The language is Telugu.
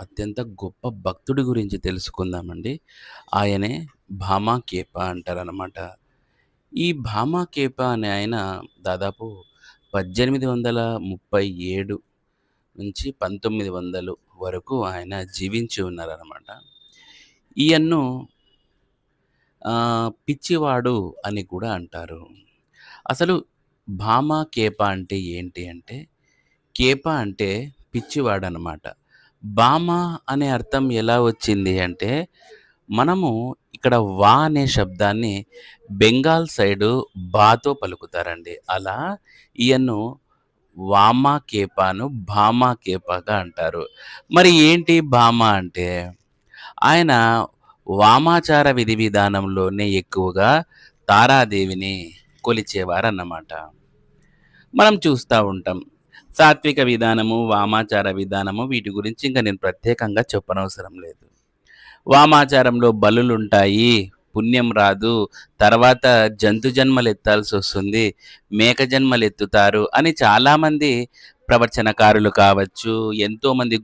అత్యంత గొప్ప భక్తుడి గురించి తెలుసుకుందామండి. ఆయనే భామాకేప అంటారనమాట. ఈ భామాకేప అనే ఆయన దాదాపు 1837 నుంచి 1900 వరకు ఆయన జీవించి ఉన్నారనమాట. ఈయన్ను పిచ్చివాడు అని కూడా అంటారు. అసలు భామాకేప అంటే ఏంటి అంటే, కేప అంటే పిచ్చివాడనమాట. భామ అనే అర్థం ఎలా వచ్చింది అంటే, మనము ఇక్కడ వా అనే శబ్దాన్ని బెంగాల్ సైడు బాతో పలుకుతారండి. అలా ఈయన్ను వామాకేపాను భామాకేపగా అంటారు. మరి ఏంటి భామ అంటే, ఆయన వామాచార విధి విధానంలోనే ఎక్కువగా తారాదేవిని కొలిచేవారన్నమాట. మనం చూస్తా ఉంటాం. సాత్విక విధానము, వామాచార విధానము వీటి గురించి ఇంక నేను ప్రత్యేకంగా చెప్పనవసరం లేదు. వామాచారంలో బలులుంటాయి. పుణ్యం రాదు. తర్వాత జంతు జన్మలెత్తాల్సొస్తుంది. మేక జన్మలెత్తుతారు అని చాలామంది ప్రవచనకారులు కావచ్చు, ఎంతోమంది